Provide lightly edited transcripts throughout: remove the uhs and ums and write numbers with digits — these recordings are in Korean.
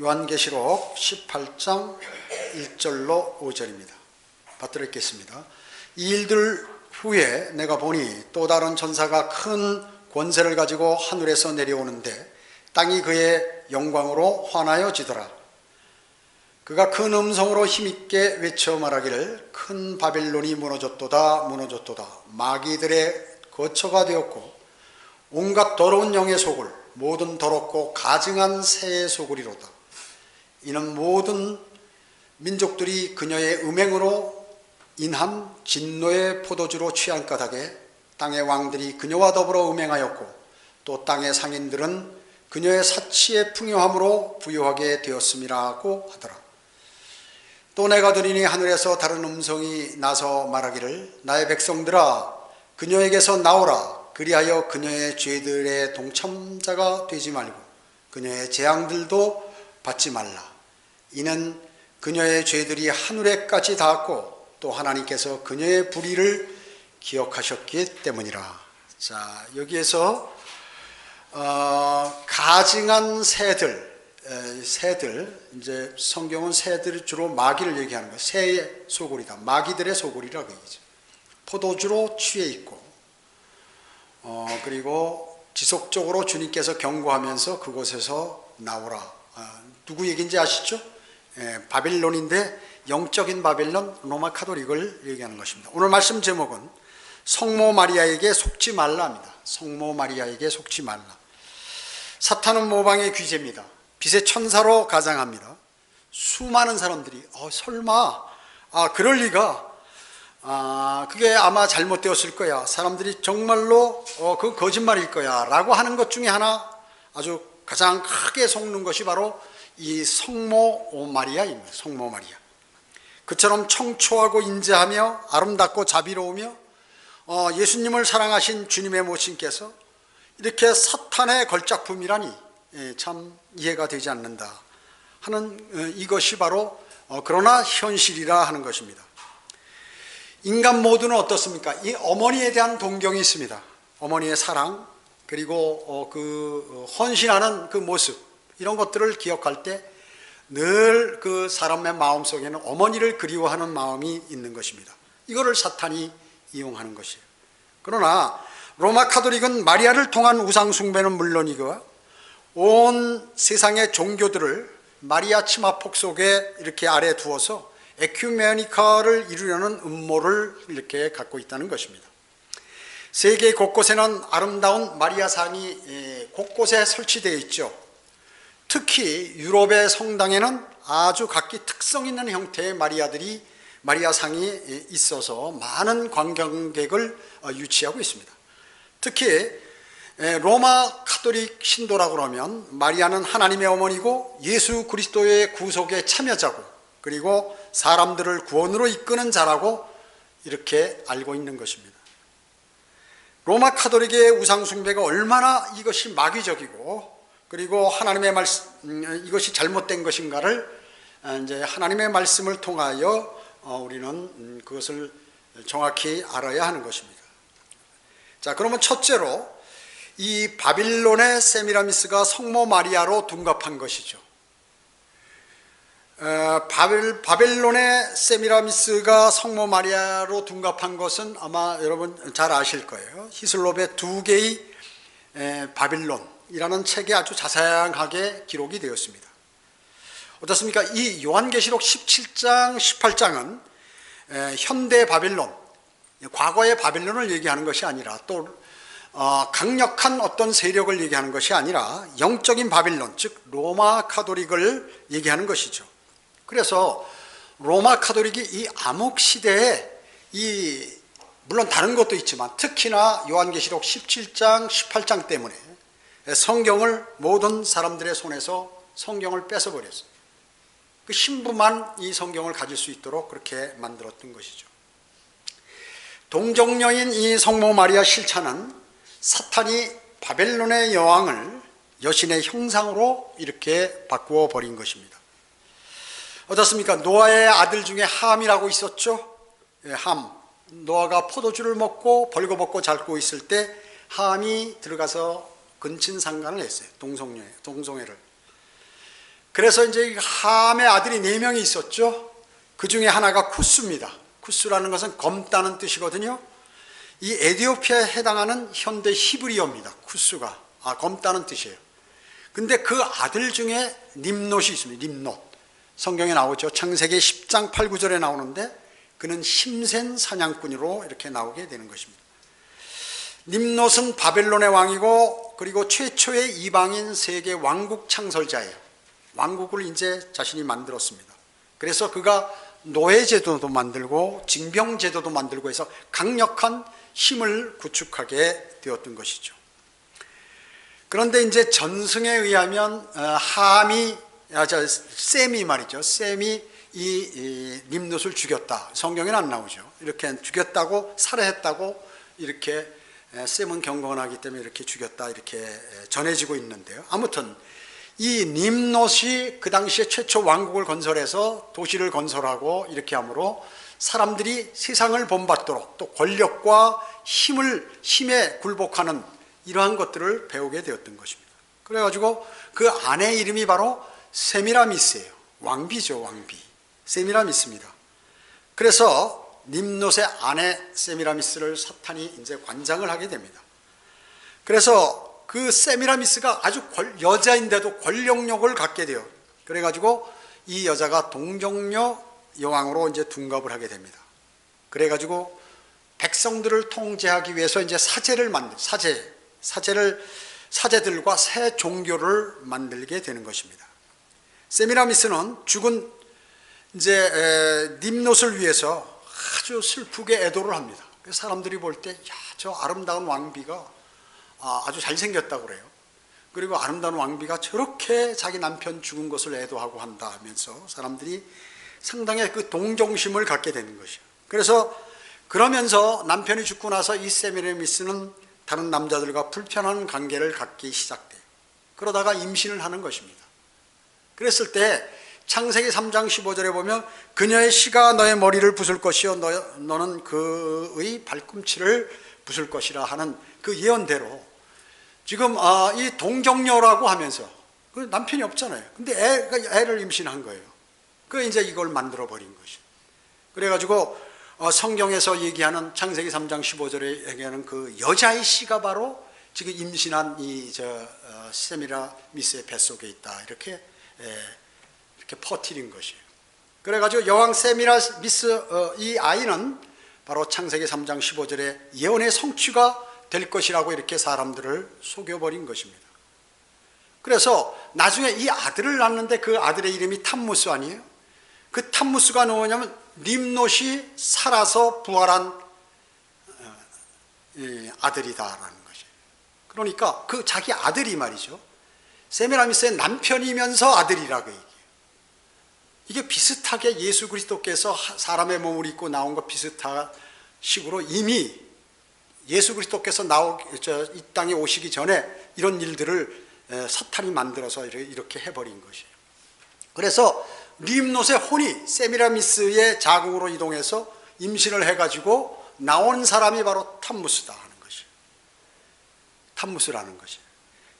요한계시록 18장 1절로 5절입니다. 받들어 읽겠습니다. 이 일들 후에 내가 보니 또 다른 천사가 큰 권세를 가지고 하늘에서 내려오는데 땅이 그의 영광으로 환하여지더라. 그가 큰 음성으로 힘있게 외쳐 말하기를 큰 바벨론이 무너졌도다 무너졌도다. 마귀들의 거처가 되었고 온갖 더러운 영의 소굴 모든 더럽고 가증한 새의 소굴이로다. 이는 모든 민족들이 그녀의 음행으로 인한 진노의 포도주로 취한 까닭에 땅의 왕들이 그녀와 더불어 음행하였고 또 땅의 상인들은 그녀의 사치의 풍요함으로 부유하게 되었음이라고 하더라. 또 내가 들으니 하늘에서 다른 음성이 나서 말하기를 나의 백성들아 그녀에게서 나오라. 그리하여 그녀의 죄들의 동참자가 되지 말고 그녀의 재앙들도 받지 말라. 이는 그녀의 죄들이 하늘에까지 닿았고 또 하나님께서 그녀의 불의를 기억하셨기 때문이라. 자, 여기에서 가증한 새들, 이제 성경은 새들이 주로 마귀를 얘기하는 거예요. 새의 소굴이다. 마귀들의 소굴이라고 얘기죠. 포도주로 취해 있고, 그리고 지속적으로 주님께서 경고하면서 그곳에서 나오라. 누구 얘기인지 아시죠? 바빌론인데 영적인 바빌론, 로마 카톨릭을 얘기하는 것입니다. 오늘 말씀 제목은 성모 마리아에게 속지 말라입니다. 성모 마리아에게 속지 말라. 사탄은 모방의 귀재입니다. 빛의 천사로 가장합니다. 수많은 사람들이 설마 그럴 리가, 그게 아마 잘못되었을 거야, 사람들이 정말로 그 거짓말일 거야 라고 하는 것 중에 하나, 아주 가장 크게 속는 것이 바로 이 성모 마리아입니다. 성모 마리아. 그처럼 청초하고 인자하며 아름답고 자비로우며 예수님을 사랑하신 주님의 모친께서 이렇게 사탄의 걸작품이라니 참 이해가 되지 않는다 하는, 이것이 바로 그러나 현실이라 하는 것입니다. 인간 모두는 어떻습니까? 이 어머니에 대한 동경이 있습니다. 어머니의 사랑, 그리고 그 헌신하는 그 모습, 이런 것들을 기억할 때 늘 그 사람의 마음속에는 어머니를 그리워하는 마음이 있는 것입니다. 이거를 사탄이 이용하는 것이에요. 그러나 로마 카톨릭은 마리아를 통한 우상 숭배는 물론이고 온 세상의 종교들을 마리아 치마폭 속에 이렇게 아래 두어서 에큐메니카를 이루려는 음모를 이렇게 갖고 있다는 것입니다. 세계 곳곳에는 아름다운 마리아상이 곳곳에 설치되어 있죠. 특히 유럽의 성당에는 아주 각기 특성 있는 형태의 마리아상이 있어서 많은 관광객을 유치하고 있습니다. 특히 로마 카톨릭 신도라고 그러면 마리아는 하나님의 어머니고 예수 그리스도의 구속의 참여자고 그리고 사람들을 구원으로 이끄는 자라고 이렇게 알고 있는 것입니다. 로마 카톨릭의 우상 숭배가 얼마나 이것이 마귀적이고 그리고 하나님의 말씀, 이것이 잘못된 것인가를 이제 하나님의 말씀을 통하여 우리는 그것을 정확히 알아야 하는 것입니다. 자, 그러면 첫째로 이 바빌론의 세미라미스가 성모 마리아로 둔갑한 것이죠. 바벨론의 세미라미스가 성모 마리아로 둔갑한 것은 아마 여러분 잘 아실 거예요. 히슬롭의 2개의 바빌론이라는 책에 아주 자세하게 기록이 되었습니다. 어떻습니까? 이 요한계시록 17장, 18장은 현대 바빌론, 과거의 바빌론을 얘기하는 것이 아니라 또 강력한 어떤 세력을 얘기하는 것이 아니라 영적인 바빌론, 즉 로마 카톨릭을 얘기하는 것이죠. 그래서 로마 카톨릭이 이 암흑시대에 물론 다른 것도 있지만 특히나 요한계시록 17장, 18장 때문에 성경을 모든 사람들의 손에서 성경을 뺏어버렸어요. 그 신부만 이 성경을 가질 수 있도록 그렇게 만들었던 것이죠. 동정녀인 이 성모 마리아 실차는 사탄이 바벨론의 여왕을 여신의 형상으로 이렇게 바꾸어 버린 것입니다. 어떻습니까? 노아의 아들 중에 함이라고 있었죠. 함. 노아가 포도주를 먹고 벌거벗고 자고 있을 때 함이 들어가서 근친상간을 했어요. 동성애를. 그래서 이제 함의 아들이 4명이 있었죠. 그 중에 하나가 쿠스입니다. 쿠스라는 것은 검다는 뜻이거든요. 이 에티오피아에 해당하는 현대 히브리어입니다. 쿠스가 검다는 뜻이에요. 근데 그 아들 중에 nimnot이 있습니다. nimnot. 성경에 나오죠. 창세기 10장 8, 9절에 나오는데 그는 힘센 사냥꾼으로 이렇게 나오게 되는 것입니다. nimnot은 바벨론의 왕이고 그리고 최초의 이방인 세계 왕국 창설자예요. 왕국을 이제 자신이 만들었습니다. 그래서 그가 노예제도도 만들고 징병제도도 만들고 해서 강력한 힘을 구축하게 되었던 것이죠. 그런데 이제 전승에 의하면 셈이 말이죠. 셈이 이 nimnot을 죽였다. 성경에는 안 나오죠. 이렇게 죽였다고 살해했다고 이렇게 셈은 경건하기 때문에 이렇게 죽였다 이렇게 전해지고 있는데요. 아무튼 이 nimnot이 그 당시에 최초 왕국을 건설해서 도시를 건설하고 이렇게 함으로 사람들이 세상을 본받도록 또 권력과 힘에 굴복하는 이러한 것들을 배우게 되었던 것입니다. 그래가지고 그 아내 이름이 바로 세미라미스예요. 왕비죠, 왕비. 세미라미스입니다. 그래서 nimnot의 아내 세미라미스를 사탄이 이제 관장을 하게 됩니다. 그래서 그 세미라미스가 아주 여자인데도 권력력을 갖게 돼요. 그래가지고 이 여자가 동정녀 여왕으로 이제 둔갑을 하게 됩니다. 그래가지고 백성들을 통제하기 위해서 이제 사제들과 새 종교를 만들게 되는 것입니다. 세미라미스는 죽은 이제 nimnot을 위해서 아주 슬프게 애도를 합니다. 사람들이 볼 때, 야, 저 아름다운 왕비가 아주 잘생겼다고 그래요. 그리고 아름다운 왕비가 저렇게 자기 남편 죽은 것을 애도하고 한다 하면서 사람들이 상당히 그 동정심을 갖게 되는 것이에요. 그래서 그러면서 남편이 죽고 나서 이 세미라미스는 다른 남자들과 불편한 관계를 갖기 시작돼요. 그러다가 임신을 하는 것입니다. 그랬을 때 창세기 3장 15절에 보면 그녀의 씨가 너의 머리를 부술 것이요 너는 그의 발꿈치를 부술 것이라 하는 그 예언대로 지금 이 동정녀라고 하면서 그 남편이 없잖아요. 근데 애를 임신한 거예요. 그 이제 이걸 만들어 버린 것이. 그래가지고 성경에서 얘기하는 창세기 3장 15절에 얘기하는 그 여자의 씨가 바로 지금 임신한 이 세미라미스의 뱃속에 있다. 이렇게 퍼뜨린 것이에요. 그래가지고 여왕 세미라미스 이 아이는 바로 창세기 3장 15절에 예언의 성취가 될 것이라고 이렇게 사람들을 속여버린 것입니다. 그래서 나중에 이 아들을 낳는데 그 아들의 이름이 탐무스 아니에요? 그 탐무스가 누구냐면 nimnot이 살아서 부활한 아들이다라는 것이에요. 그러니까 그 자기 아들이 말이죠. 세미라미스의 남편이면서 아들이라고 얘기해요. 이게 비슷하게 예수 그리스도께서 사람의 몸을 입고 나온 것 비슷한 식으로 이미 예수 그리스도께서 이 땅에 오시기 전에 이런 일들을 사탄이 만들어서 이렇게 해버린 것이에요. 그래서 nimnot의 혼이 세미라미스의 자궁으로 이동해서 임신을 해가지고 나온 사람이 바로 탐무스다 하는 것이에요. 탐무스라는 것이에요.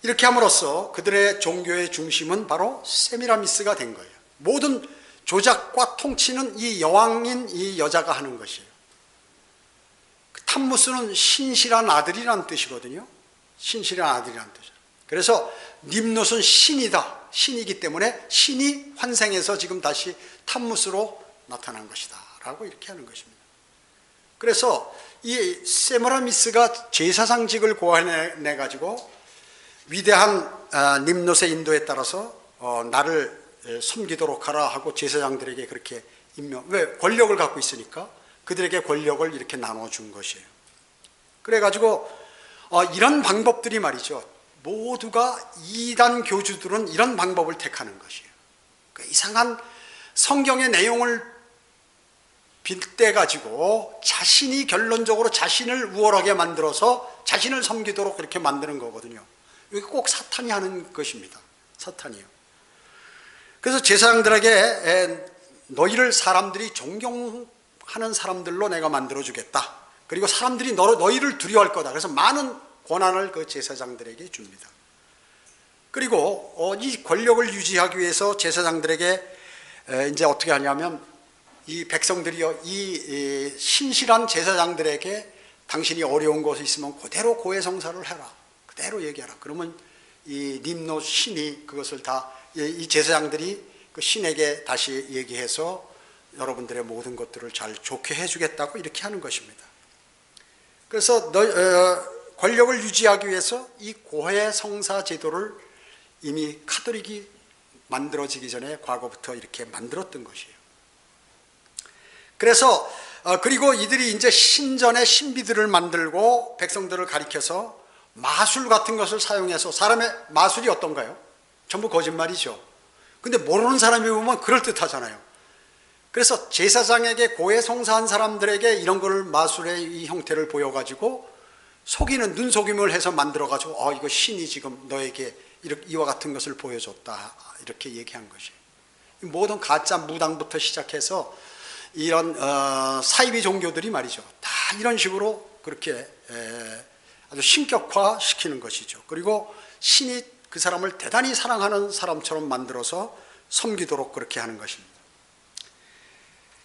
이렇게 함으로써 그들의 종교의 중심은 바로 세미라미스가 된 거예요. 모든 조작과 통치는 이 여왕인 이 여자가 하는 것이에요. 탐무스는 신실한 아들이라는 뜻이거든요. 신실한 아들이라는 뜻이에요. 그래서 nimnot은 신이다. 신이기 때문에 신이 환생해서 지금 다시 탐무스로 나타난 것이다 라고 이렇게 하는 것입니다. 그래서 이 세미라미스가 제사장직을 고안해 가지고 위대한 nimnot의 인도에 따라서 나를 섬기도록 하라 하고 제사장들에게 그렇게 왜 권력을 갖고 있으니까 그들에게 권력을 이렇게 나눠준 것이에요. 그래가지고 이런 방법들이 말이죠. 모두가 이단 교주들은 이런 방법을 택하는 것이에요. 그 이상한 성경의 내용을 빗대가지고 자신이 결론적으로 자신을 우월하게 만들어서 자신을 섬기도록 이렇게 만드는 거거든요. 이게 꼭 사탄이 하는 것입니다. 사탄이요. 그래서 제사장들에게 너희를 사람들이 존경하는 사람들로 내가 만들어주겠다. 그리고 사람들이 너희를 두려워할 거다. 그래서 많은 권한을 그 제사장들에게 줍니다. 그리고 이 권력을 유지하기 위해서 제사장들에게 이제 어떻게 하냐면 이 백성들이요, 이 신실한 제사장들에게 당신이 어려운 것이 있으면 그대로 고해성사를 해라, 그대로 얘기하라. 그러면 이 님노 신이 그것을 다 이 제사장들이 그 신에게 다시 얘기해서 여러분들의 모든 것들을 잘 좋게 해주겠다고 이렇게 하는 것입니다. 그래서 권력을 유지하기 위해서 이 고해성사 제도를 이미 카톨릭이 만들어지기 전에 과거부터 이렇게 만들었던 것이에요. 그래서 그리고 이들이 이제 신전의 신비들을 만들고 백성들을 가리켜서 마술 같은 것을 사용해서, 사람의 마술이 어떤가요? 전부 거짓말이죠. 근데 모르는 사람이 보면 그럴듯하잖아요. 그래서 제사장에게 고해성사한 사람들에게 이런 거를 마술의 이 형태를 보여가지고 속이는, 눈속임을 해서 만들어가지고 이거 신이 지금 너에게 이와 같은 것을 보여줬다, 이렇게 얘기한 것이에요. 모든 가짜 무당부터 시작해서 이런 사이비 종교들이 말이죠, 다 이런 식으로 그렇게 아주 신격화시키는 것이죠. 그리고 신이 그 사람을 대단히 사랑하는 사람처럼 만들어서 섬기도록 그렇게 하는 것입니다.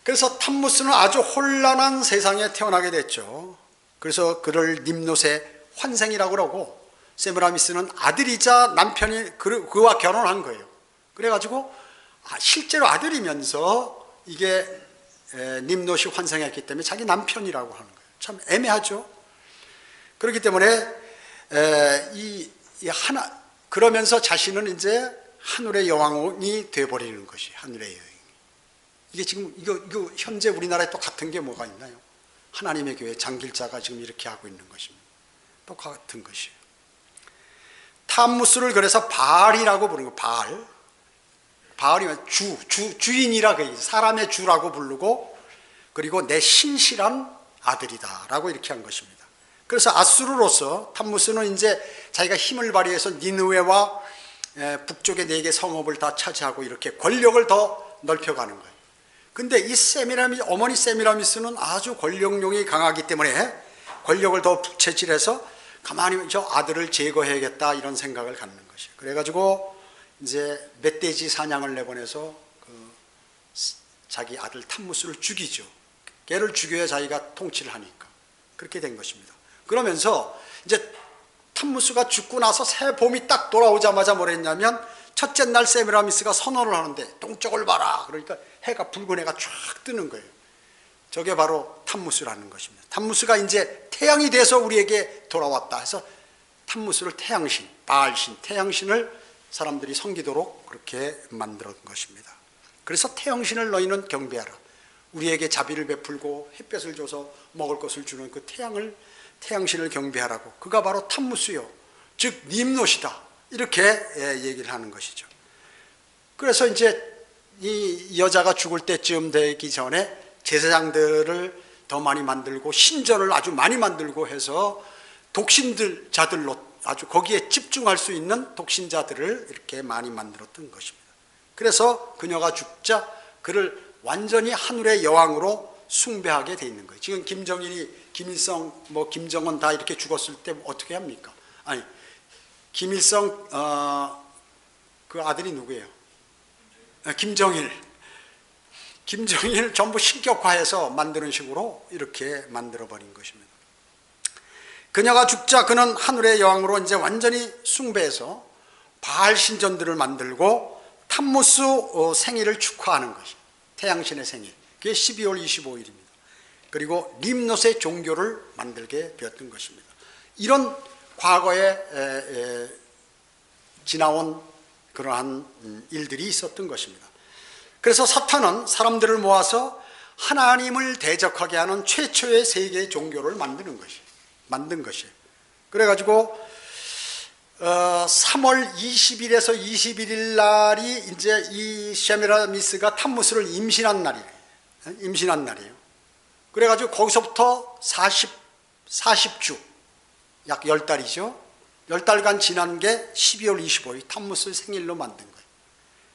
그래서 탐무스는 아주 혼란한 세상에 태어나게 됐죠. 그래서 그를 님노스의 환생이라고 그러고, 세므라미스는 아들이자 남편이 그와 결혼한 거예요. 그래가지고 실제로 아들이면서 이게 님노시 환생했기 때문에 자기 남편이라고 하는 거예요. 참 애매하죠. 그렇기 때문에 그러면서 자신은 이제 하늘의 여왕이 되어버리는 것이 하늘의 여왕. 이게 지금 이거 현재 우리나라에 또 같은 게 뭐가 있나요? 하나님의 교회 장길자가 지금 이렇게 하고 있는 것입니다. 똑같은 것이에요. 탐무스를 그래서 바알이라고 부르는 거. 바알이면 주인이라 그 사람의 주라고 부르고, 그리고 내 신실한 아들이다라고 이렇게 한 것입니다. 그래서 아수르로서 탐무스는 이제 자기가 힘을 발휘해서 니느웨와 북쪽의 4개 성읍을 다 차지하고 이렇게 권력을 더 넓혀가는 거예요. 근데 이 어머니 세미라미스는 아주 권력욕이 강하기 때문에 권력을 더 부채질해서 가만히 저 아들을 제거해야겠다 이런 생각을 갖는 것이에요. 그래가지고 이제 멧돼지 사냥을 내보내서 자기 아들 탐무스를 죽이죠. 걔를 죽여야 자기가 통치를 하니까 그렇게 된 것입니다. 그러면서 이제 탐무스가 죽고 나서 새 봄이 딱 돌아오자마자 뭘 했냐면, 첫째 날 세미라미스가 선언을 하는데 동쪽을 봐라. 그러니까 해가, 붉은 해가 쫙 뜨는 거예요. 저게 바로 탐무스라는 것입니다. 탐무스가 이제 태양이 돼서 우리에게 돌아왔다 해서 탐무스를 태양신, 바알신, 태양신을 사람들이 섬기도록 그렇게 만든 것입니다. 그래서 태양신을 너희는 경배하라. 우리에게 자비를 베풀고 햇볕을 줘서 먹을 것을 주는 그 태양신을 경배하라고. 그가 바로 탐무스요, 즉 님노시다, 이렇게 얘기를 하는 것이죠. 그래서 이제 이 여자가 죽을 때쯤 되기 전에 제사장들을 더 많이 만들고 신전을 아주 많이 만들고 해서 독신자들로 아주 거기에 집중할 수 있는 독신자들을 이렇게 많이 만들었던 것입니다. 그래서 그녀가 죽자 그를 완전히 하늘의 여왕으로 숭배하게 돼 있는 거예요. 지금 김정일이, 김일성, 김정은 다 이렇게 죽었을 때 어떻게 합니까? 아니, 김일성 그 아들이 누구예요? 김정일 전부 신격화해서 만드는 식으로 이렇게 만들어버린 것입니다. 그녀가 죽자 그는 하늘의 여왕으로 이제 완전히 숭배해서 바알 신전들을 만들고 탐무스 생일을 축하하는 것이, 태양신의 생일, 그게 12월 25일입니다. 그리고 림노스의 종교를 만들게 되었던 것입니다. 이런 과거에 지나온 그러한 일들이 있었던 것입니다. 그래서 사탄은 사람들을 모아서 하나님을 대적하게 하는 최초의 세계 종교를 만든 것이에요. 그래가지고 3월 20일에서 21일 날이 이제 이 세미라미스가 탐무스를 임신한 날이에요. 그래가지고 거기서부터 40주, 약 10달이죠. 10달간 지난 게 12월 25일 탐무스 생일로 만든 거예요.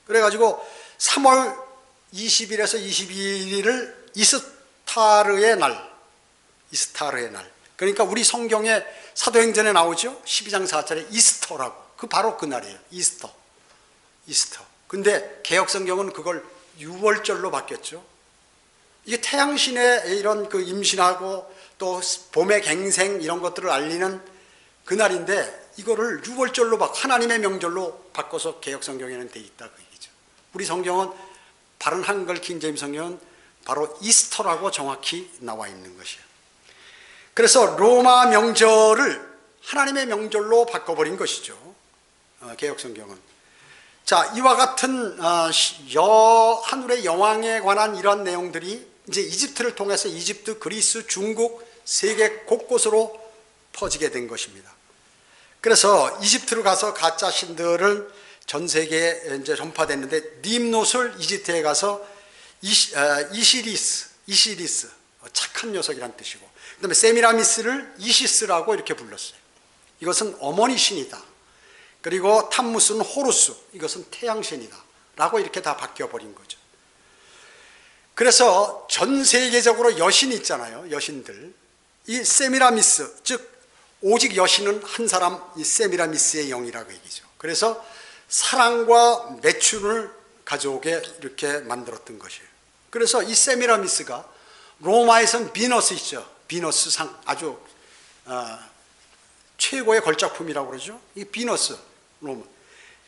그래가지고 3월 20일에서 22일을 이스타르의 날. 그러니까 우리 성경에 사도행전에 나오죠. 12장 4절에 이스터라고. 그 바로 그날이에요. 이스터. 근데 개혁 성경은 그걸 유월절로 바뀌었죠. 이게 태양신의 이런 그 임신하고 또 봄의 갱생 이런 것들을 알리는 그날인데 이거를 유월절로 하나님의 명절로 바꿔서 개혁 성경에는 돼 있다 그 얘기죠. 우리 성경은 바른 한글 킹제임스 성경은 바로 이스터라고 정확히 나와 있는 것이에요. 그래서 로마 명절을 하나님의 명절로 바꿔버린 것이죠. 개혁 성경은. 자, 이와 같은 하늘의 여왕에 관한 이러한 내용들이 이제 이집트를 통해서 이집트, 그리스, 중국, 세계 곳곳으로 퍼지게 된 것입니다. 그래서 이집트로 가서 가짜 신들을 전 세계에 이제 전파됐는데 림롯을 이집트에 가서 이시리스 착한 녀석이란 뜻이고, 그다음에 세미라미스를 이시스라고 이렇게 불렀어요. 이것은 어머니 신이다. 그리고 탐무스는 호루스, 이것은 태양신이다 라고 이렇게 다 바뀌어버린 거죠. 그래서 전 세계적으로 여신이 있잖아요. 여신들. 이 세미라미스, 즉 오직 여신은 한 사람, 이 세미라미스의 영이라고 얘기죠. 그래서 사랑과 매춘을 가져오게 이렇게 만들었던 것이에요. 그래서 이 세미라미스가 로마에서는 비너스 있죠. 비너스상, 아주 최고의 걸작품이라고 그러죠. 이 비너스, 로마.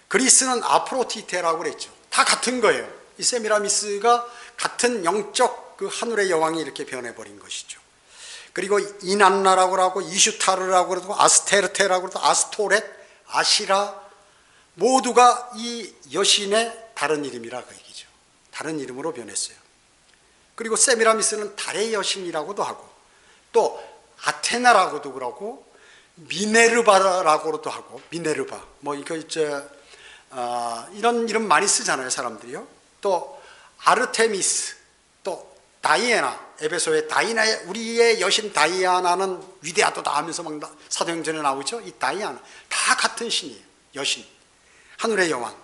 그리스는 아프로디테라고 그랬죠. 다 같은 거예요. 이 세미라미스가 같은 영적 그 하늘의 여왕이 이렇게 변해버린 것이죠. 그리고 이난나라고 하고 이슈타르라고 그러고 아스테르테라고 그러고 아스토렛, 아시라 모두가 이 여신의 다른 이름이라 그 얘기죠. 다른 이름으로 변했어요. 그리고 세미라미스는 달의 여신이라고도 하고 또 아테나라고도 그러고 미네르바라고도 하고 미네르바 뭐 이거 이런 이름 많이 쓰잖아요 사람들이요. 또 아르테미스, 또 다이애나, 에베소의 다이나의 우리의 여신 다이아나는 위대하다 하면서 막 사도행전에 나오죠. 이 다이아나 다 같은 신이에요. 여신, 하늘의 여왕.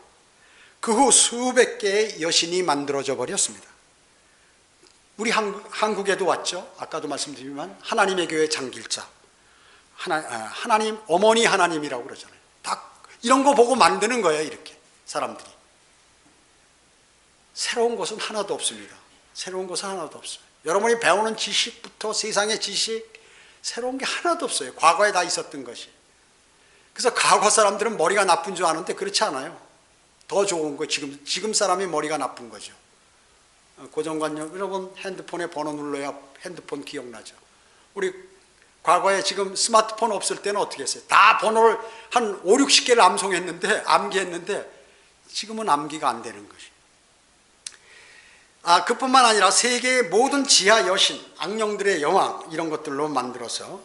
그 후 수백 개의 여신이 만들어져 버렸습니다. 우리 한국에도 왔죠. 아까도 말씀드리지만 하나님의 교회 장길자, 하나님 어머니 하나님이라고 그러잖아요. 다 이런 거 보고 만드는 거예요. 이렇게 사람들이. 새로운 것은 하나도 없습니다. 새로운 것은 하나도 없어요. 여러분이 배우는 지식부터 세상의 지식, 새로운 게 하나도 없어요. 과거에 다 있었던 것이. 그래서 과거 사람들은 머리가 나쁜 줄 아는데 그렇지 않아요. 더 좋은 거, 지금 사람이 머리가 나쁜 거죠. 고정관념, 여러분 핸드폰에 번호 눌러야 핸드폰 기억나죠. 우리 과거에 지금 스마트폰 없을 때는 어떻게 했어요? 다 번호를 한 5, 60개를 암기했는데 지금은 암기가 안 되는 것이. 그뿐만 아니라 세계의 모든 지하 여신, 악령들의 여왕 이런 것들로 만들어서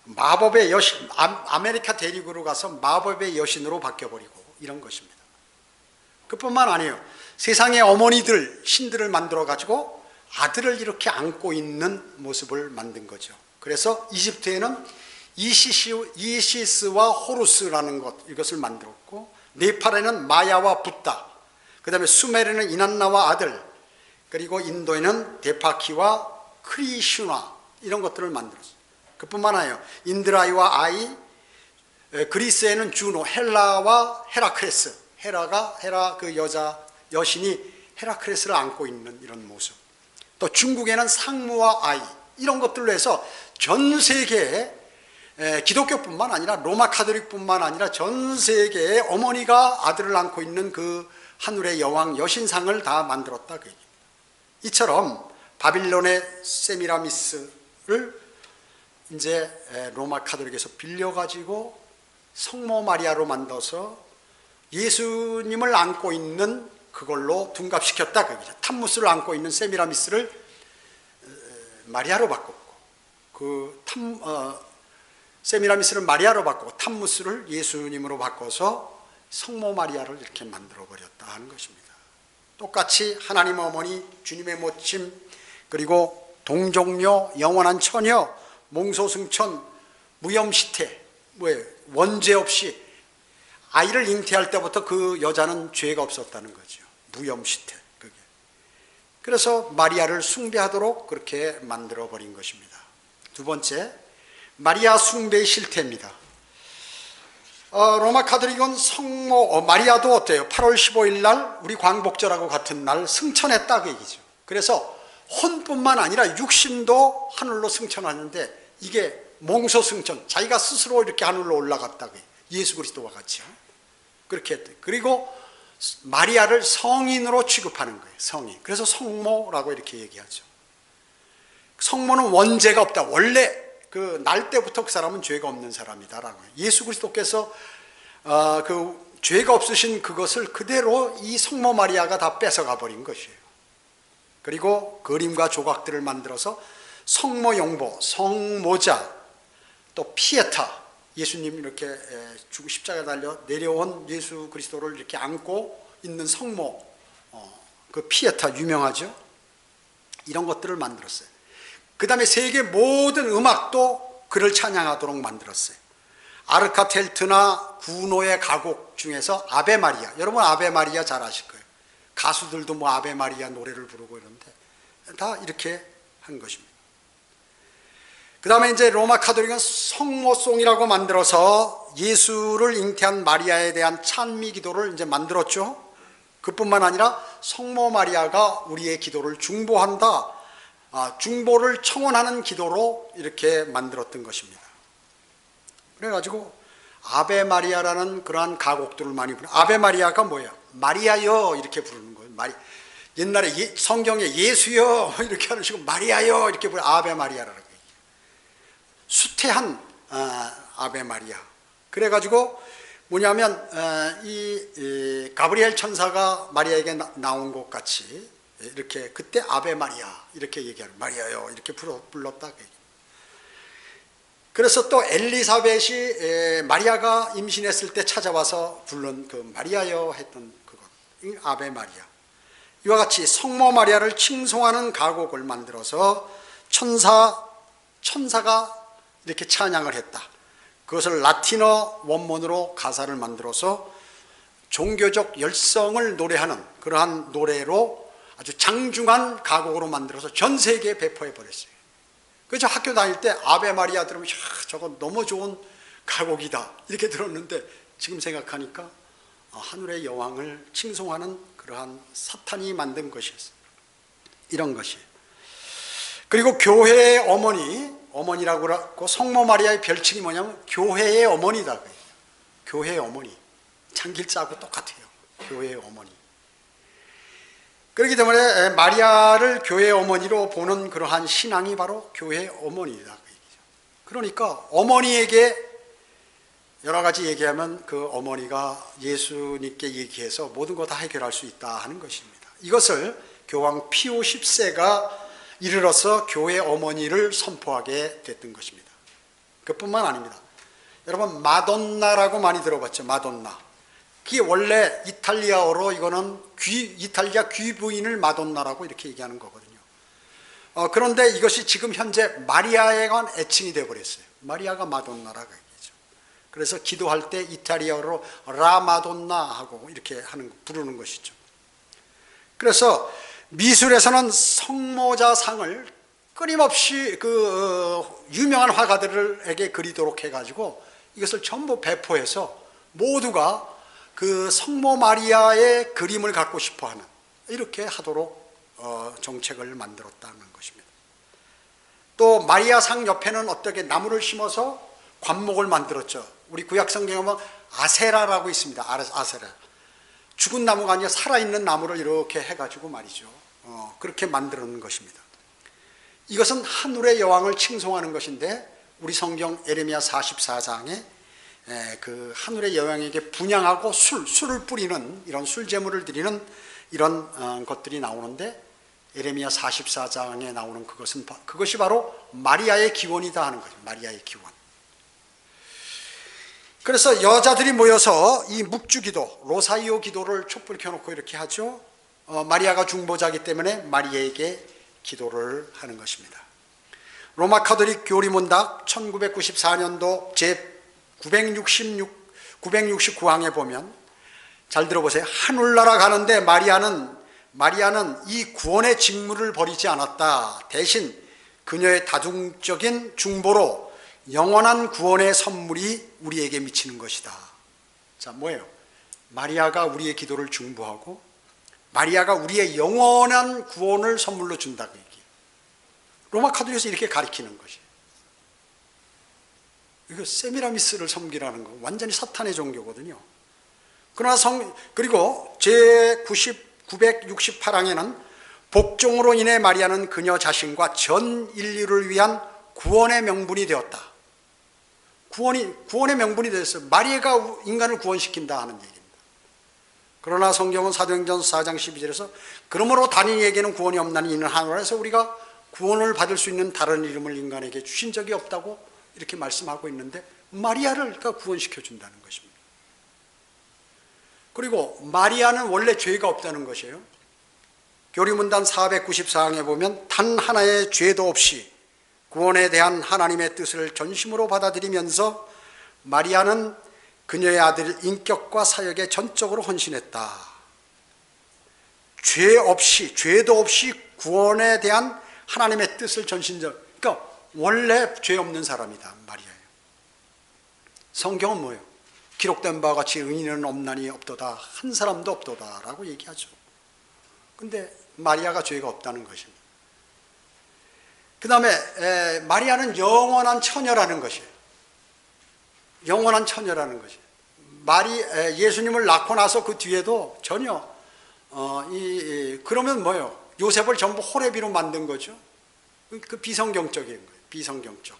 마법의 여신, 아메리카 대륙으로 가서 마법의 여신으로 바뀌어버리고 이런 것입니다. 그뿐만 아니에요. 세상의 어머니들, 신들을 만들어가지고 아들을 이렇게 안고 있는 모습을 만든 거죠. 그래서 이집트에는 이시스와 호루스라는 것, 이것을 만들었고, 네팔에는 마야와 붓다, 그 다음에 수메르는 이난나와 아들, 그리고 인도에는 데파키와 크리슈나 이런 것들을 만들었어요. 그뿐만 아니에요. 인드라이와 아이, 그리스에는 주노, 헬라와 헤라크레스, 헤라 그 여신이 헤라크레스를 안고 있는 이런 모습. 또 중국에는 상무와 아이 이런 것들로 해서 전 세계에 기독교뿐만 아니라 로마 카톨릭뿐만 아니라 전 세계에 어머니가 아들을 안고 있는 그 하늘의 여왕 여신상을 다 만들었다 그 얘기입니다. 이처럼 바빌론의 세미라미스를 이제 로마 카톨릭에서 빌려가지고 성모 마리아로 만들어서 예수님을 안고 있는 그걸로 둔갑시켰다 그 얘기죠. 탐무스를 안고 있는 세미라미스를 마리아로 바꿨고 세미라미스를 마리아로 바꾸고 탐무스를 예수님으로 바꿔서 성모 마리아를 이렇게 만들어 버렸다 하는 것입니다. 똑같이 하나님 어머니, 주님의 모침, 그리고 동정녀, 영원한 처녀, 몽소승천, 무염시태, 원죄 없이 아이를 잉태할 때부터 그 여자는 죄가 없었다는 거죠. 무염시태. 그게. 그래서 마리아를 숭배하도록 그렇게 만들어 버린 것입니다. 두 번째, 마리아 숭배의 실태입니다. 로마 카톨릭은 성모 마리아도 어때요? 8월 15일 날 우리 광복절하고 같은 날 승천했다 그 얘기죠. 그래서 혼뿐만 아니라 육신도 하늘로 승천하는데 이게 몽소 승천, 자기가 스스로 이렇게 하늘로 올라갔다 그 예수 그리스도와 같이요. 그렇게 했대. 그리고 마리아를 성인으로 취급하는 거예요. 성인. 그래서 성모라고 이렇게 얘기하죠. 성모는 원죄가 없다. 원래 그 날 때부터 그 사람은 죄가 없는 사람이다라고. 예수 그리스도께서 그 죄가 없으신 그것을 그대로 이 성모 마리아가 다 뺏어가 버린 것이에요. 그리고 그림과 조각들을 만들어서 성모 용보, 성모자, 또 피에타, 예수님 이렇게 죽고 십자가에 달려 내려온 예수 그리스도를 이렇게 안고 있는 성모, 그 피에타 유명하죠. 이런 것들을 만들었어요. 그 다음에 세계 모든 음악도 그를 찬양하도록 만들었어요. 아르카텔트나 구노의 가곡 중에서 아베 마리아, 여러분 아베 마리아 잘 아실 거예요. 가수들도 뭐 아베 마리아 노래를 부르고 이런데 다 이렇게 한 것입니다. 그 다음에 이제 로마 카톨릭은 성모송이라고 만들어서 예수를 잉태한 마리아에 대한 찬미 기도를 이제 만들었죠. 그뿐만 아니라 성모 마리아가 우리의 기도를 중보한다, 중보를 청원하는 기도로 이렇게 만들었던 것입니다. 그래가지고 아베 마리아라는 그러한 가곡들을 많이 부르는. 아베 마리아가 뭐예요? 마리아여 이렇게 부르는 거예요. 옛날에 성경에 예수여 이렇게 하는 식으로 마리아여 이렇게 부르는 아베 마리아라는 거예요. 수태한 아베 마리아. 그래가지고 뭐냐면 이 가브리엘 천사가 마리아에게 나온 것 같이 이렇게 그때 아베 마리아 이렇게 얘기하는, 마리아요 이렇게 불렀다. 그래서 또 엘리사벳이 마리아가 임신했을 때 찾아와서 부른 그 마리아요 했던 그것, 아베 마리아. 이와 같이 성모 마리아를 칭송하는 가곡을 만들어서 천사가 이렇게 찬양을 했다. 그것을 라틴어 원문으로 가사를 만들어서 종교적 열성을 노래하는 그러한 노래로 아주 장중한 가곡으로 만들어서 전 세계에 배포해 버렸어요. 그래서 학교 다닐 때 아베 마리아 들으면 저거 너무 좋은 가곡이다 이렇게 들었는데 지금 생각하니까 하늘의 여왕을 칭송하는 그러한 사탄이 만든 것이었어요. 이런 것이에요. 그리고 교회의 어머니라고 하고 성모 마리아의 별칭이 뭐냐면 교회의 어머니다. 교회의 어머니. 창길자하고 똑같아요. 교회의 어머니. 그렇기 때문에 마리아를 교회의 어머니로 보는 그러한 신앙이 바로 교회의 어머니다. 그러니까 어머니에게 여러 가지 얘기하면 그 어머니가 예수님께 얘기해서 모든 거 다 해결할 수 있다 하는 것입니다. 이것을 교황 피오 10세가 이르러서 교회 어머니를 선포하게 됐던 것입니다. 그뿐만 아닙니다. 여러분 마돈나라고 많이 들어봤죠. 마돈나. 그게 원래 이탈리아어로 이거는 이탈리아 귀부인을 마돈나라고 이렇게 얘기하는 거거든요. 그런데 이것이 지금 현재 마리아에 관한 애칭이 되어버렸어요. 마리아가 마돈나라고 얘기죠. 그래서 기도할 때 이탈리아어로 라 마돈나 하고 이렇게 부르는 것이죠. 그래서 미술에서는 성모자상을 끊임없이 그 유명한 화가들에게 그리도록 해가지고 이것을 전부 배포해서 모두가 그 성모 마리아의 그림을 갖고 싶어하는 이렇게 하도록 정책을 만들었다는 것입니다. 또 마리아상 옆에는 어떻게 나무를 심어서 관목을 만들었죠. 우리 구약성경에 보면 아세라라고 있습니다. 아세라. 죽은 나무가 아니라 살아있는 나무를 이렇게 해가지고 말이죠. 그렇게 만드는 것입니다. 이것은 하늘의 여왕을 칭송하는 것인데 우리 성경 에레미야 44장에 그 하늘의 여왕에게 분향하고 술을 뿌리는 이런 술제물을 드리는 이런 것들이 나오는데 에레미야 44장에 나오는 그것이 바로 마리아의 기원이다 하는 거죠. 마리아의 기원. 그래서 여자들이 모여서 이 묵주기도, 로사이오 기도를 촛불 켜놓고 이렇게 하죠. 마리아가 중보자이기 때문에 마리아에게 기도를 하는 것입니다. 로마 카톨릭 교리문답 1994년도 제 969항에 보면 잘 들어보세요. 하늘나라 가는데 마리아는 이 구원의 직무를 버리지 않았다. 대신 그녀의 다중적인 중보로 영원한 구원의 선물이 우리에게 미치는 것이다. 자, 뭐예요? 마리아가 우리의 기도를 중보하고 마리아가 우리의 영원한 구원을 선물로 준다고 얘기해요. 로마 카톨릭에서 이렇게 가리키는 것이에요. 이거 세미라미스를 섬기라는 거 완전히 사탄의 종교거든요. 그러나 그리고 제 968항에는 복종으로 인해 마리아는 그녀 자신과 전 인류를 위한 구원의 명분이 되었다. 구원의 명분이 되었어요. 마리아가 인간을 구원시킨다 하는 얘기입니다. 그러나 성경은 사도행전 4장 12절에서 그러므로 다른 이에게는 구원이 없나니 이는 하늘에서 우리가 구원을 받을 수 있는 다른 이름을 인간에게 주신 적이 없다고 이렇게 말씀하고 있는데 마리아를 구원시켜 준다는 것입니다. 그리고 마리아는 원래 죄가 없다는 것이에요. 교리문단 494항에 보면 단 하나의 죄도 없이 구원에 대한 하나님의 뜻을 전심으로 받아들이면서 마리아는 그녀의 아들 인격과 사역에 전적으로 헌신했다. 죄도 없이 구원에 대한 하나님의 뜻을 그러니까 원래 죄 없는 사람이다, 마리아예요. 성경은 뭐예요? 기록된 바와 같이 의인은 없나니 없도다, 한 사람도 없도다라고 얘기하죠. 근데 마리아가 죄가 없다는 것입니다. 그 다음에 마리아는 영원한 처녀라는 것이에요. 영원한 처녀라는 것이에요. 예수님을 낳고 나서 그 뒤에도 전혀 그러면 뭐예요? 요셉을 전부 호레비로 만든 거죠. 그 비성경적인 거예요. 비성경적.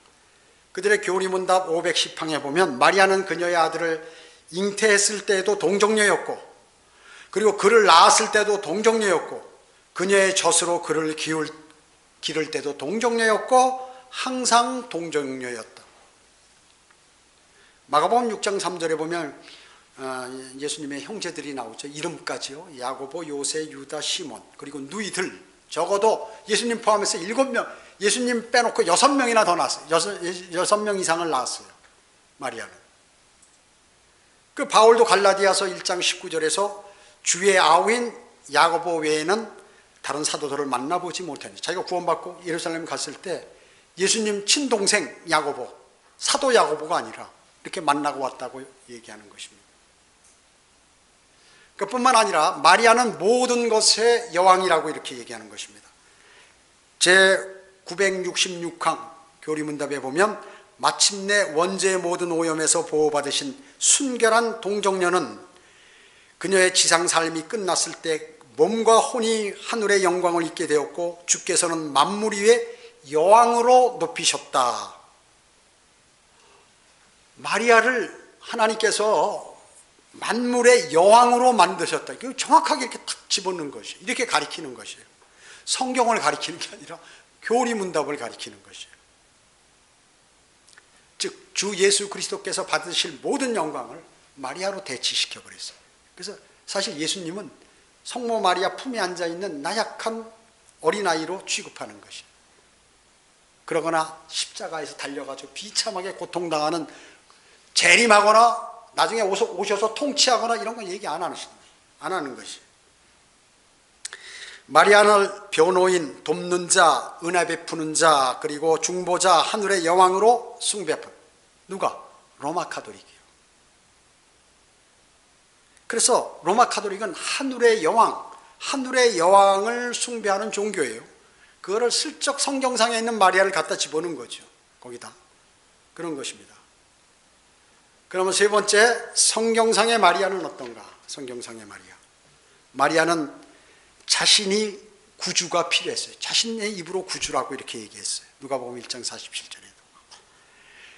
그들의 교리문답 510항에 보면 마리아는 그녀의 아들을 잉태했을 때에도 동정녀였고 그리고 그를 낳았을 때도 동정녀였고 그녀의 젖으로 그를 기를 때도 동정녀였고 항상 동정녀였다. 마가복음 6장 3절에 보면 예수님의 형제들이 나오죠. 이름까지요. 야고보, 요세, 유다, 시몬 그리고 누이들 적어도 예수님 포함해서 7명, 예수님 빼놓고 6명이나 더 낳았어요. 6명 이상을 낳았어요. 마리아는. 그 바울도 갈라디아서 1장 19절에서 주의 아우인 야고보 외에는 다른 사도들을 만나보지 못했는데 자기가 구원받고 예루살렘 갔을 때 예수님 친동생 야고보, 사도 야고보가 아니라 이렇게 만나고 왔다고 얘기하는 것입니다. 그뿐만 아니라 마리아는 모든 것의 여왕이라고 이렇게 얘기하는 것입니다. 제 966항 교리문답에 보면 마침내 원죄의 모든 오염에서 보호받으신 순결한 동정녀는 그녀의 지상 삶이 끝났을 때 몸과 혼이 하늘의 영광을 입게 되었고 주께서는 만물 위에 여왕으로 높이셨다. 마리아를 하나님께서 만물의 여왕으로 만드셨다. 정확하게 이렇게 탁 집어넣는 것이에요. 이렇게 가리키는 것이에요. 성경을 가리키는 게 아니라 교리문답을 가리키는 것이에요. 즉 주 예수 그리스도께서 받으실 모든 영광을 마리아로 대치시켜 버렸어요. 그래서 사실 예수님은 성모 마리아 품에 앉아있는 나약한 어린아이로 취급하는 것이에요. 그러거나 십자가에서 달려가지고 비참하게 고통당하는 재림하거나 나중에 오셔서 통치하거나 이런 건 얘기 안 하는 것이에요. 마리아를 변호인, 돕는 자, 은혜 베푸는 자, 그리고 중보자, 하늘의 여왕으로 숭배하는 누가? 로마 카톨릭이에요. 그래서 로마 카톨릭은 하늘의 여왕을 숭배하는 종교예요. 그거를 슬쩍 성경상에 있는 마리아를 갖다 집어넣은 거죠. 거기다. 그런 것입니다. 그러면 세 번째, 성경상의 마리아는 어떤가? 성경상의 마리아는 자신이 구주가 필요했어요. 자신의 입으로 구주라고 이렇게 얘기했어요. 누가복음 1장 47절에도.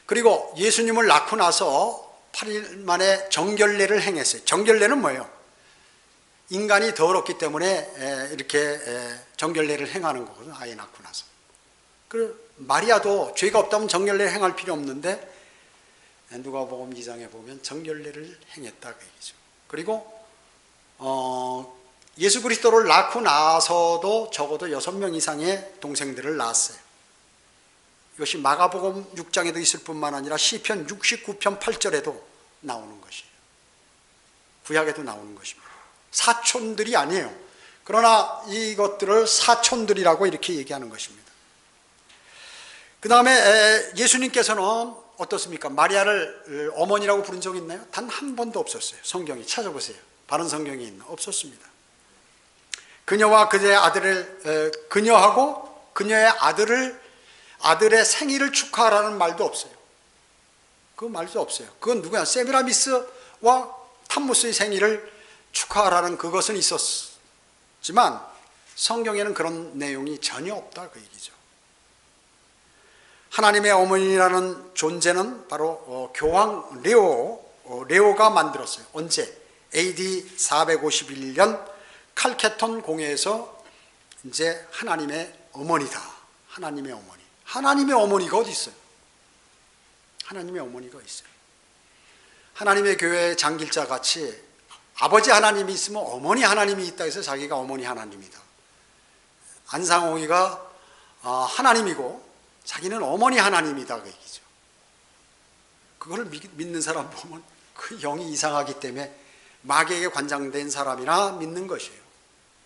그리고 예수님을 낳고 나서 8일 만에 정결례를 행했어요. 정결례는 뭐예요? 인간이 더럽기 때문에 이렇게 정결례를 행하는 거거든요. 아이 낳고 나서. 그리고 마리아도 죄가 없다면 정결례를 행할 필요 없는데 누가복음 2장에 보면 정결례를 행했다 그 얘기죠. 그리고 예수 그리스도를 낳고 나서도 적어도 6명 이상의 동생들을 낳았어요. 이것이 마가복음 6장에도 있을 뿐만 아니라 시편 69편 8절에도 나오는 것이에요. 구약에도 나오는 것입니다. 사촌들이 아니에요. 그러나 이것들을 사촌들이라고 이렇게 얘기하는 것입니다. 그 다음에 예수님께서는 어떻습니까? 마리아를 어머니라고 부른 적 있나요? 단 한 번도 없었어요. 성경에 찾아보세요. 바른 성경에 있나? 없었습니다. 그녀와 그의 아들을 그녀하고 그녀의 아들의 생일을 축하하라는 말도 없어요. 그 말도 없어요. 그건 누구야? 세미라미스와 탐무스의 생일을 축하하라는 그것은 있었지만 성경에는 그런 내용이 전혀 없다 그 얘기죠. 하나님의 어머니라는 존재는 바로 교황 레오가 만들었어요. 언제? AD 451년 칼케톤 공회에서 이제 하나님의 어머니다. 하나님의 어머니. 하나님의 어머니가 어디 있어요? 하나님의 어머니가 있어요. 하나님의 교회의 장길자 같이 아버지 하나님이 있으면 어머니 하나님이 있다 해서 자기가 어머니 하나님이다. 안상홍이가 하나님이고 자기는 어머니 하나님이다 그 얘기죠. 그걸 믿는 사람 보면 그 영이 이상하기 때문에 마귀에게 관장된 사람이나 믿는 것이에요.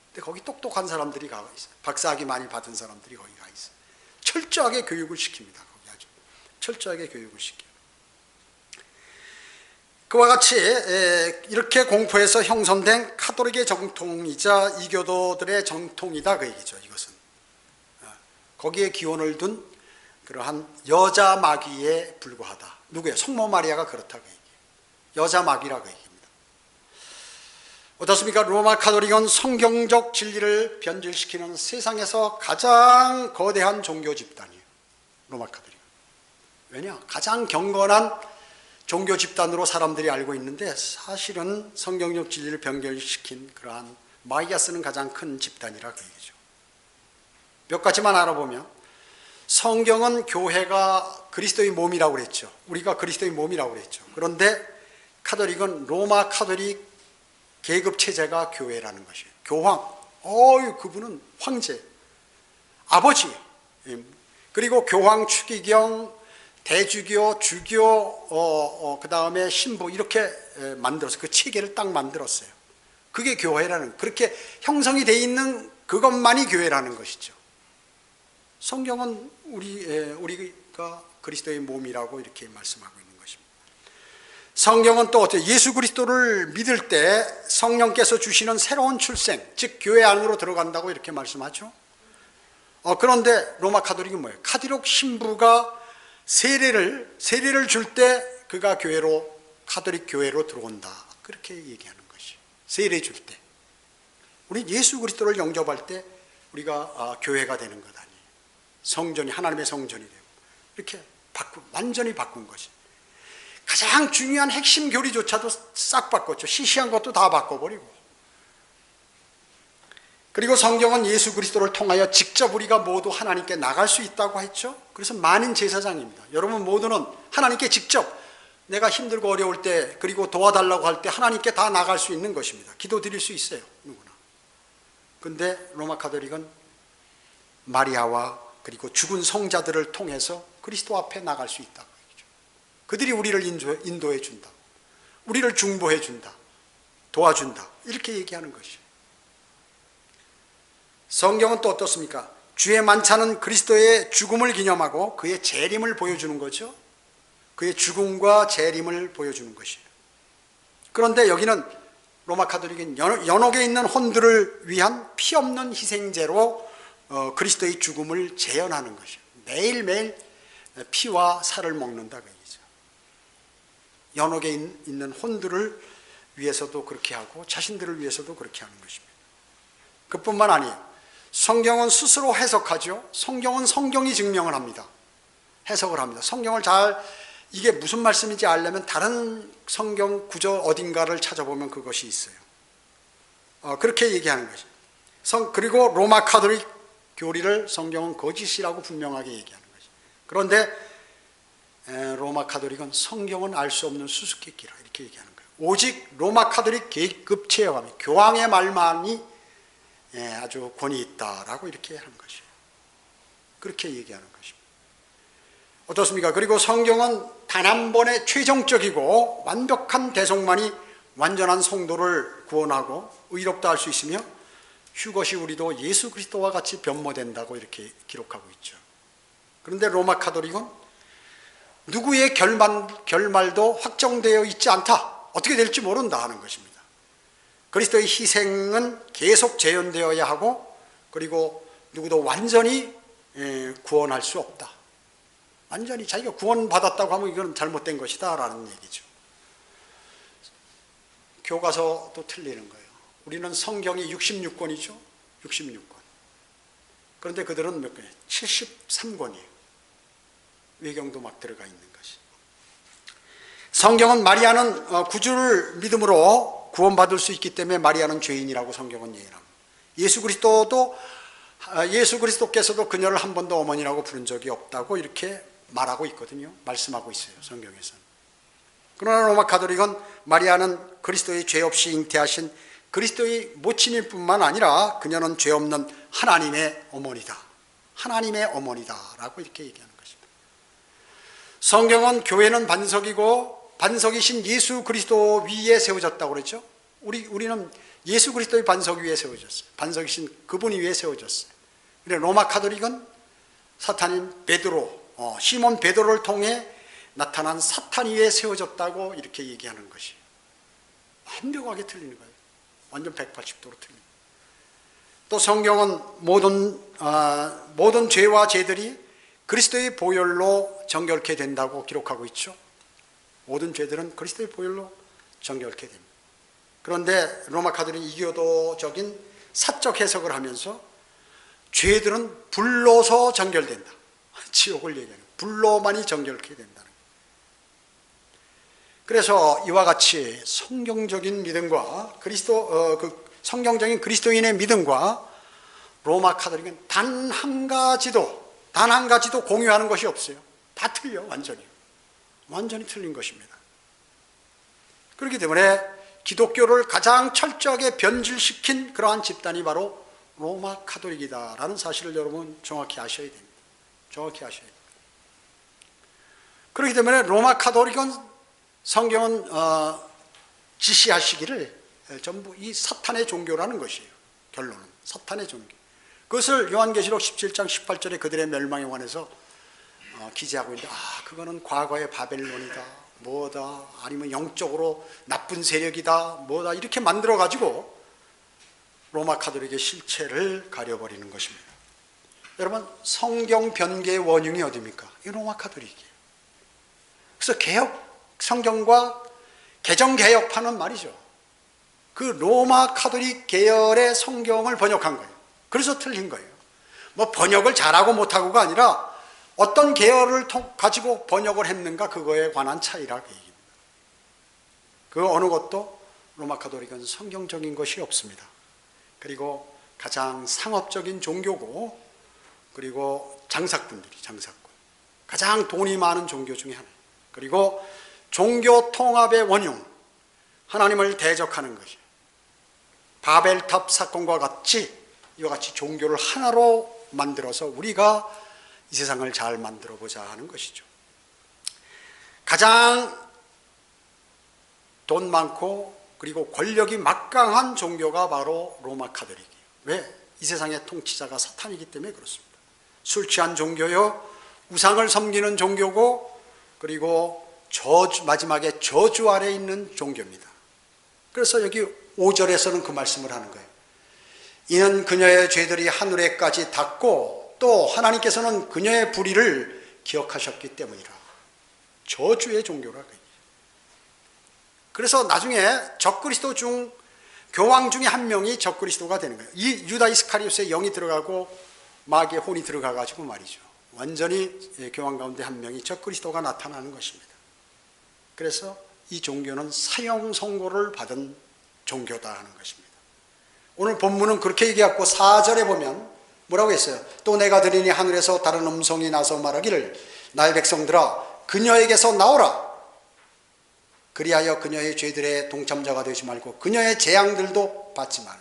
근데 거기 똑똑한 사람들이 가 있어요. 박사학위 많이 받은 사람들이 거기 가 있어요. 철저하게 교육을 시킵니다. 거기 아주 철저하게 교육을 시켜요. 그와 같이 이렇게 공포에서 형성된 카톨릭의 정통이자 이교도들의 정통이다 그 얘기죠. 이것은 거기에 기원을 둔 그러한 여자 마귀에 불과하다. 누구예요? 성모 마리아가 그렇다고 얘기해요. 여자 마귀라고 얘기합니다. 어떻습니까? 로마 카톨릭은 성경적 진리를 변질시키는 세상에서 가장 거대한 종교 집단이에요. 로마 카톨릭은. 왜냐? 가장 경건한 종교 집단으로 사람들이 알고 있는데 사실은 성경적 진리를 변질시킨 그러한 마귀가 쓰는 가장 큰 집단이라 그 얘기죠. 몇 가지만 알아보면 성경은 교회가 그리스도의 몸이라고 그랬죠. 우리가 그리스도의 몸이라고 그랬죠. 그런데 카톨릭은 로마 카톨릭 계급 체제가 교회라는 것이에요. 교황, 그분은 황제, 아버지, 그리고 교황, 추기경, 대주교, 주교, 그 다음에 신부 이렇게 만들어서 그 체계를 딱 만들었어요. 그게 교회라는, 그렇게 형성이 돼 있는 그것만이 교회라는 것이죠. 성경은 우리가 그리스도의 몸이라고 이렇게 말씀하고 있는 것입니다. 성경은 또 어때요? 예수 그리스도를 믿을 때 성령께서 주시는 새로운 출생, 즉 교회 안으로 들어간다고 이렇게 말씀하죠. 그런데 로마 카톨릭은 뭐예요? 카톨릭 신부가 세례를 줄 때 그가 카톨릭 교회로 들어온다. 그렇게 얘기하는 것이. 세례 줄 때. 우리 예수 그리스도를 영접할 때 우리가 교회가 되는 것 아니에요. 성전이 하나님의 성전이 되고 이렇게 완전히 바꾼 것이. 가장 중요한 핵심 교리조차도 싹 바꿨죠. 시시한 것도 다 바꿔버리고. 그리고 성경은 예수 그리스도를 통하여 직접 우리가 모두 하나님께 나갈 수 있다고 했죠. 그래서 만인 제사장입니다. 여러분 모두는 하나님께 직접 내가 힘들고 어려울 때 그리고 도와달라고 할 때 하나님께 다 나갈 수 있는 것입니다. 기도 드릴 수 있어요. 누구나. 그런데 로마 카톨릭은 마리아와 그리고 죽은 성자들을 통해서 그리스도 앞에 나갈 수 있다고 얘기죠. 그들이 우리를 인도해 준다. 우리를 중보해 준다. 도와준다. 이렇게 얘기하는 것이에요. 성경은 또 어떻습니까? 주의 만찬은 그리스도의 죽음을 기념하고 그의 재림을 보여주는 거죠. 그의 죽음과 재림을 보여주는 것이에요. 그런데 여기는 로마 카톨릭은 연옥에 있는 혼들을 위한 피 없는 희생제로 그리스도의 죽음을 재현하는 것이에요. 매일매일 피와 살을 먹는다 그 얘기죠. 연옥에 있는 혼들을 위해서도 그렇게 하고 자신들을 위해서도 그렇게 하는 것입니다. 그뿐만 아니에요. 성경은 스스로 해석하죠. 성경은 성경이 증명을 합니다. 해석을 합니다. 성경을 이게 무슨 말씀인지 알려면 다른 성경 구절 어딘가를 찾아보면 그것이 있어요. 그렇게 얘기하는 것이죠. 그리고 로마 카톨릭 교리를 성경은 거짓이라고 분명하게 얘기하는 것이죠. 그런데 로마 카톨릭은 성경은 알 수 없는 수수께끼라 이렇게 얘기하는 거예요. 오직 로마 카톨릭 계급 체험이 교황의 말만이 아주 권위 있다라고 이렇게 하는 것이에요. 그렇게 얘기하는 것입니다. 어떻습니까? 그리고 성경은 단 한 번의 최종적이고 완벽한 대속만이 완전한 성도를 구원하고 의롭다 할 수 있으며 휴것이 우리도 예수 그리스도와 같이 변모된다고 이렇게 기록하고 있죠. 그런데 로마 카톨릭은 누구의 결말도 확정되어 있지 않다. 어떻게 될지 모른다 하는 것입니다. 그리스도의 희생은 계속 재현되어야 하고, 그리고 누구도 완전히 구원할 수 없다. 완전히 자기가 구원받았다고 하면 이건 잘못된 것이다 라는 얘기죠. 교과서도 틀리는 거예요. 우리는 성경이 66권이죠. 66권. 그런데 그들은 몇 권이에요? 73권이에요. 외경도 막 들어가 있는 것이. 성경은 마리아는 구주를 믿음으로 구원받을 수 있기 때문에 마리아는 죄인이라고 성경은 예언합니다. 예수 그리스도께서도 그녀를 한 번도 어머니라고 부른 적이 없다고 이렇게 말하고 있거든요. 말씀하고 있어요, 성경에서는. 그러나 로마 카톨릭은 마리아는 그리스도의 죄 없이 잉태하신 그리스도의 모친일 뿐만 아니라 그녀는 죄 없는 하나님의 어머니다. 하나님의 어머니다라고 이렇게 얘기하는 것입니다. 성경은 교회는 반석이고 반석이신 예수 그리스도 위에 세워졌다고 그랬죠. 우리는 예수 그리스도의 반석 위에 세워졌어요. 반석이신 그분 위에 세워졌어요. 그런데 로마 카톨릭은 사탄인 베드로, 시몬 베드로를 통해 나타난 사탄 위에 세워졌다고 이렇게 얘기하는 것이 완벽하게 틀리는 거예요. 완전 180도로 틀립니다. 또 성경은 모든 죄와 죄들이 그리스도의 보혈로 정결케 된다고 기록하고 있죠. 모든 죄들은 그리스도의 보혈로 정결케 됩니다. 그런데 로마 카톨릭이 이교도적인 사적 해석을 하면서 죄들은 불로서 정결된다. 지옥을 얘기하는 불로만이 정결케 된다는 거예요. 그래서 이와 같이 성경적인 믿음과 성경적인 그리스도인의 믿음과 로마 카톨릭은 단 한 가지도 공유하는 것이 없어요. 다 틀려, 완전히 틀린 것입니다. 그렇기 때문에 기독교를 가장 철저하게 변질시킨 그러한 집단이 바로 로마 카톨릭이다라는 사실을 여러분 정확히 아셔야 됩니다. 정확히 아셔야 됩니다. 그렇기 때문에 로마 카톨릭은 성경은 지시하시기를 전부 이 사탄의 종교라는 것이에요. 결론은 사탄의 종교. 그것을 요한계시록 17장 18절에 그들의 멸망에 관해서 기재하고 있는데, 그거는 과거의 바벨론이다, 뭐다, 아니면 영적으로 나쁜 세력이다, 뭐다, 이렇게 만들어가지고 로마 카톨릭의 실체를 가려버리는 것입니다. 여러분, 성경 변개의 원흉이 어디입니까? 이 로마 카톨릭이에요. 그래서 성경과 개정개혁파는 말이죠, 그 로마 카톨릭 계열의 성경을 번역한 거예요. 그래서 틀린 거예요. 뭐 번역을 잘하고 못하고가 아니라 어떤 계열을 가지고 번역을 했는가, 그거에 관한 차이라고 얘기합니다. 그 어느 것도 로마 카톨릭은 성경적인 것이 없습니다. 그리고 가장 상업적인 종교고, 그리고 장사꾼, 가장 돈이 많은 종교 중에 하나예요. 그리고 종교 통합의 원흉, 하나님을 대적하는 것이에요. 바벨탑 사건과 같이 이와 같이 종교를 하나로 만들어서 우리가 이 세상을 잘 만들어 보자 하는 것이죠. 가장 돈 많고 그리고 권력이 막강한 종교가 바로 로마 카톨릭이에요. 왜? 이 세상의 통치자가 사탄이기 때문에 그렇습니다. 술 취한 종교요, 우상을 섬기는 종교고, 그리고 마지막에 저주 아래 있는 종교입니다. 그래서 여기 5절에서는 그 말씀을 하는 거예요. 이는 그녀의 죄들이 하늘에까지 닿고 또 하나님께서는 그녀의 불의를 기억하셨기 때문이라. 저주의 종교라. 그래서 나중에 적그리스도 중 교황 중에 한 명이 적그리스도가 되는 거예요. 이 유다 이스카리오스의 영이 들어가고 마귀의 혼이 들어가가지고 말이죠, 완전히 교황 가운데 한 명이 적그리스도가 나타나는 것입니다. 그래서 이 종교는 사형 선고를 받은 종교다 하는 것입니다. 오늘 본문은 그렇게 얘기하고 4절에 보면 뭐라고 했어요? 또 내가 들으니 하늘에서 다른 음성이 나서 말하기를 나의 백성들아 그녀에게서 나오라. 그리하여 그녀의 죄들의 동참자가 되지 말고 그녀의 재앙들도 받지 말라.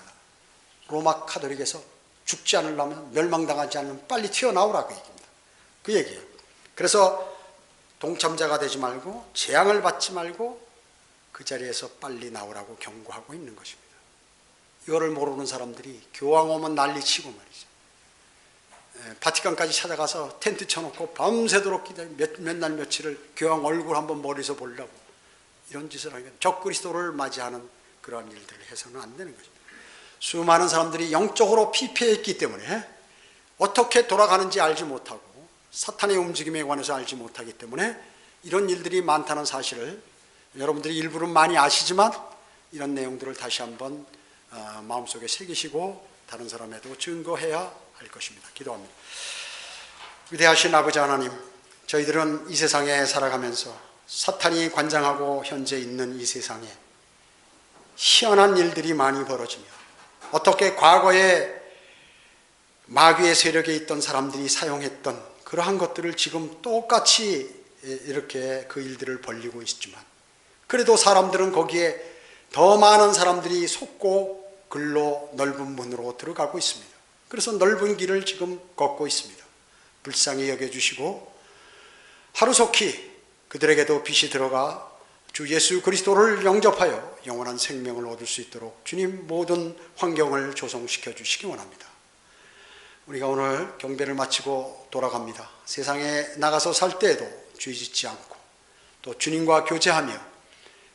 로마 카톨릭에서 죽지 않으려면, 멸망당하지 않으면 빨리 튀어나오라, 그 얘기입니다. 그 얘기예요. 그래서 동참자가 되지 말고 재앙을 받지 말고 그 자리에서 빨리 나오라고 경고하고 있는 것입니다. 이거를 모르는 사람들이 교황 오면 난리치고 말이죠. 바티칸까지 찾아가서 텐트 쳐놓고 밤새도록 기다려 몇 날 며칠을 교황 얼굴 한번 머리에서 보려고 이런 짓을 하니까 적그리스도를 맞이하는 그러한 일들을 해서는 안 되는 거죠. 수많은 사람들이 영적으로 피폐했기 때문에 어떻게 돌아가는지 알지 못하고 사탄의 움직임에 관해서 알지 못하기 때문에 이런 일들이 많다는 사실을 여러분들이 일부는 많이 아시지만 이런 내용들을 다시 한번 마음속에 새기시고 다른 사람에도 증거해야 할 것입니다. 기도합니다. 위대하신 아버지 하나님, 저희들은 이 세상에 살아가면서 사탄이 관장하고 현재 있는 이 세상에 희한한 일들이 많이 벌어지며 어떻게 과거에 마귀의 세력에 있던 사람들이 사용했던 그러한 것들을 지금 똑같이 이렇게 그 일들을 벌리고 있지만 그래도 사람들은 거기에 더 많은 사람들이 속고 글로 넓은 문으로 들어가고 있습니다. 그래서 넓은 길을 지금 걷고 있습니다. 불쌍히 여겨주시고 하루속히 그들에게도 빛이 들어가 주 예수 그리스도를 영접하여 영원한 생명을 얻을 수 있도록 주님 모든 환경을 조성시켜 주시기 원합니다. 우리가 오늘 경배를 마치고 돌아갑니다. 세상에 나가서 살 때에도 죄짓지 않고 또 주님과 교제하며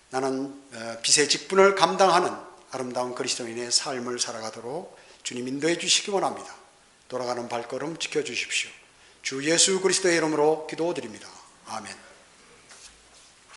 나는 빛의 직분을 감당하는 아름다운 그리스도인의 삶을 살아가도록 주님 인도해 주시기 원합니다. 돌아가는 발걸음 지켜주십시오. 주 예수 그리스도의 이름으로 기도드립니다. 아멘.